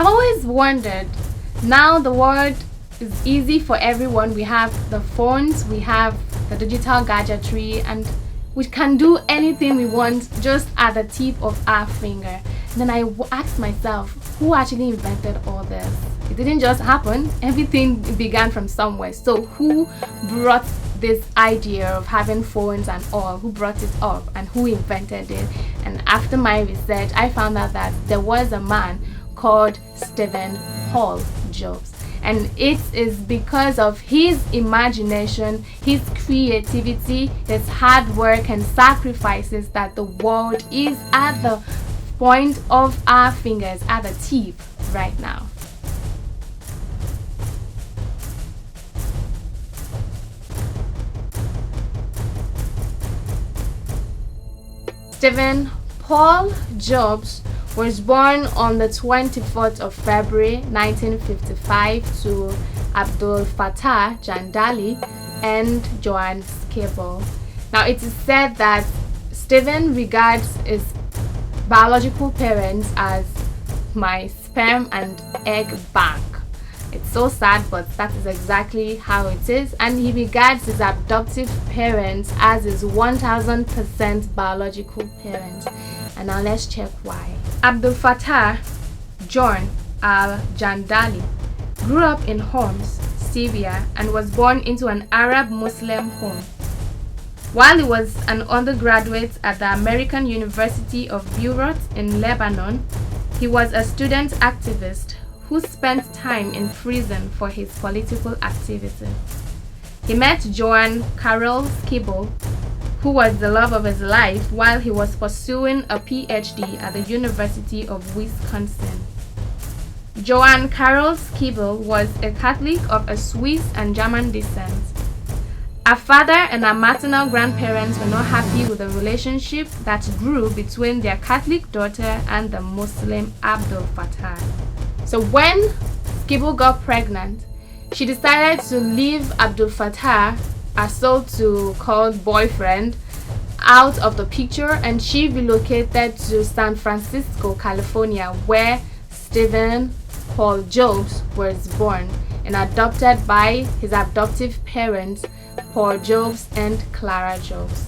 I've always wondered, now the world is easy for everyone. We have the phones, we have the digital gadgetry, and we can do anything we want just at the tip of our finger. And then I asked myself, who actually invented all this? It didn't just happen. Everything began from somewhere. So who brought this idea of having phones and all? Who brought it up and who invented it? And after my research, I found out that there was a man called Stephen Paul Jobs. And it is because of his imagination, his creativity, his hard work and sacrifices that the world is at the point of our fingers, at the tip right now. Stephen Paul Jobs was born on the 24th of February 1955 to Abdul Fattah Jandali and Joan Scribble. Now it is said that Stephen regards his biological parents as my sperm and egg bank. It's so sad, but that is exactly how it is. And he regards his adoptive parents as his 1000% biological parents. And now let's check why. Abdul Fattah John al-Jandali grew up in Homs, Syria, and was born into an Arab Muslim home. While he was an undergraduate at the American University of Beirut in Lebanon, he was a student activist who spent time in prison for his political activity. He met Joan Carol Scribble, who was the love of his life, while he was pursuing a PhD at the University of Wisconsin. Joan Carol Scribble was a Catholic of a Swiss and German descent. Her father and her maternal grandparents were not happy with the relationship that grew between their Catholic daughter and the Muslim Abdul Fattah. So when Scribble got pregnant, she decided to leave Abdul Fattah, her so-called boyfriend, out of the picture, and she relocated to San Francisco, California, where Stephen Paul Jobs was born and adopted by his adoptive parents, Paul Jobs and Clara Jobs.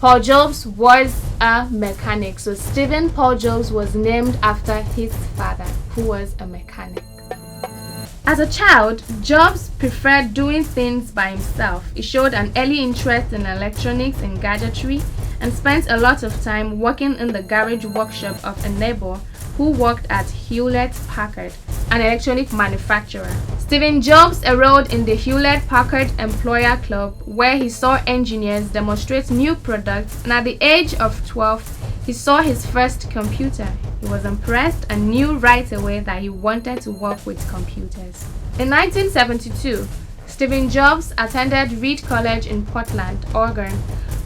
Paul Jobs was a mechanic, so Stephen Paul Jobs was named after his father, who was a mechanic. As a child, Jobs preferred doing things by himself. He showed an early interest in electronics and gadgetry and spent a lot of time working in the garage workshop of a neighbor who worked at Hewlett-Packard, an electronic manufacturer. Stephen Jobs enrolled in the Hewlett-Packard Employer Club, where he saw engineers demonstrate new products, and at the age of 12, he saw his first computer. He was impressed and knew right away that he wanted to work with computers. In 1972, Stephen Jobs attended Reed College in Portland, Oregon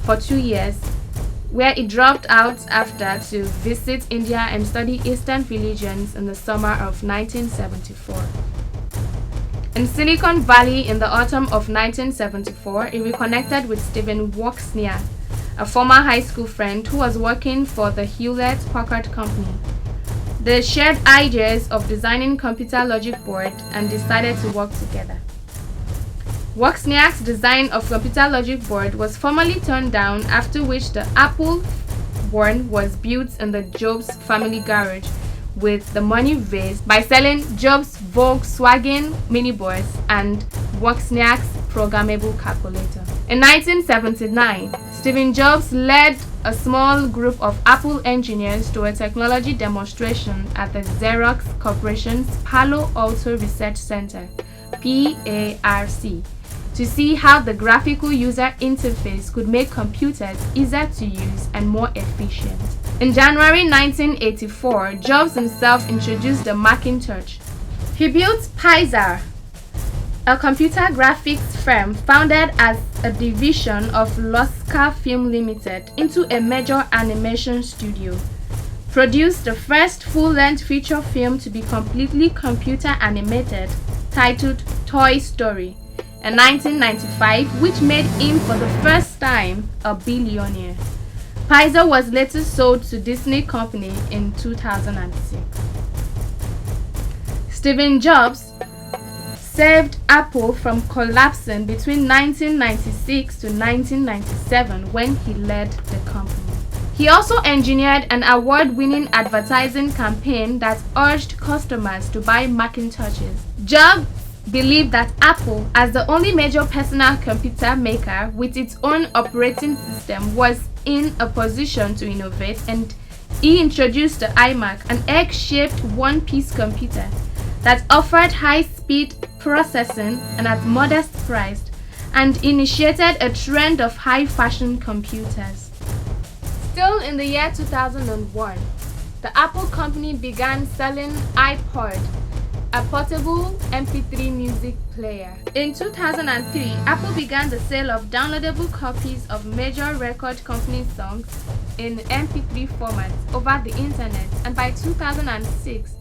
for 2 years, where he dropped out after to visit India and study Eastern religions in the summer of 1974. In Silicon Valley in the autumn of 1974, he reconnected with Stephen Wozniak, a former high school friend who was working for the Hewlett-Packard Company. They shared ideas of designing computer logic board and decided to work together. Wozniak's design of computer logic board was formally turned down, after which the Apple board was built in the Jobs family garage with the money raised by selling Jobs' Volkswagen miniboards and Wozniak's programmable calculator. In 1979, Stephen Jobs led a small group of Apple engineers to a technology demonstration at the Xerox Corporation's Palo Alto Research Center, PARC, to see how the graphical user interface could make computers easier to use and more efficient. In January 1984, Jobs himself introduced the Macintosh. He built Pixar, a computer graphics firm founded as a division of Lucasfilm Limited, into a major animation studio, produced the first full-length feature film to be completely computer animated, titled Toy Story, in 1995, which made him for the first time a billionaire. Pixar was later sold to Disney Company in 2006. Steve Jobs saved Apple from collapsing between 1996 to 1997 when he led the company. He also engineered an award-winning advertising campaign that urged customers to buy Macintoshes. Jobs believed that Apple, as the only major personal computer maker with its own operating system, was in a position to innovate, and he introduced the iMac, an egg-shaped one-piece computer that offered high-speed processing and at modest price, and initiated a trend of high-fashion computers. Still in the year 2001, the Apple company began selling iPod, a portable MP3 music player. In 2003, Apple began the sale of downloadable copies of major record company songs in MP3 formats over the internet, and by 2006,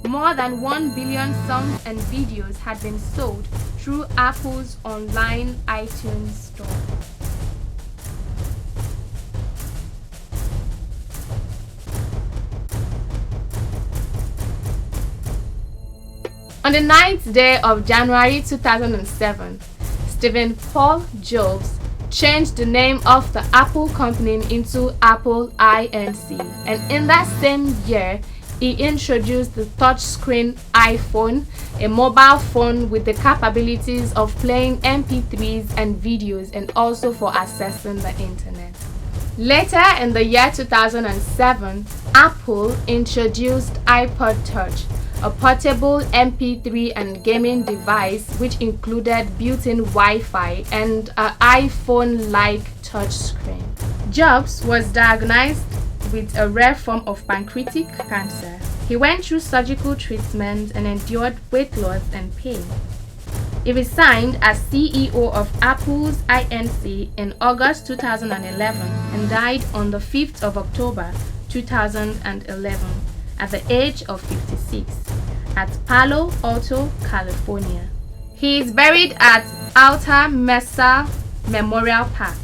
more than 1 billion songs and videos had been sold through Apple's online iTunes store. On the 9th day of January 2007, Stephen Paul Jobs changed the name of the Apple company into Apple Inc. And in that same year, he introduced the touchscreen iPhone, a mobile phone with the capabilities of playing MP3s and videos and also for accessing the internet. Later in the year 2007, Apple introduced iPod Touch, a portable MP3 and gaming device which included built-in Wi-Fi and an iPhone-like touchscreen. Jobs was diagnosed with a rare form of pancreatic cancer. He went through surgical treatment and endured weight loss and pain. He resigned as CEO of Apple's Inc. in August 2011 and died on the 5th of October 2011 at the age of 56 at Palo Alto, California. He is buried at Alta Mesa Memorial Park,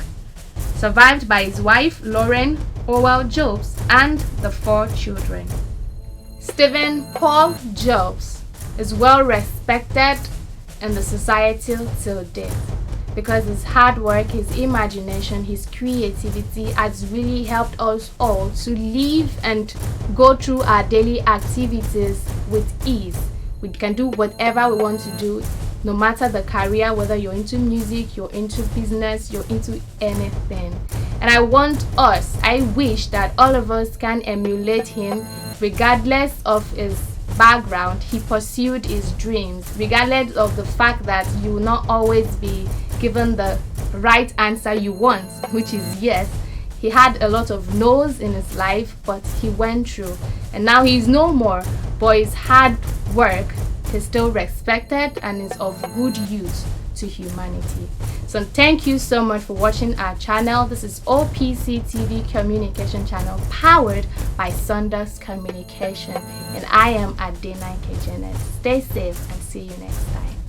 survived by his wife Lauren Howell Jobs and the 4 children. Stephen Paul Jobs is well respected in the society till death because his hard work, his imagination, his creativity has really helped us all to live and go through our daily activities with ease. We can do whatever we want to do, no matter the career, whether you're into music, you're into business, you're into anything. And I wish that all of us can emulate him regardless of his background. He pursued his dreams, regardless of the fact that you will not always be given the right answer you want, which is yes. He had a lot of no's in his life, but he went through, and now he's no more, but his hard work is still respected and is of good use to humanity. So thank you so much for watching our channel. This is OPC TV communication channel powered by Sundos Communication, and I am Adena Kejenet. Stay safe and see you next time.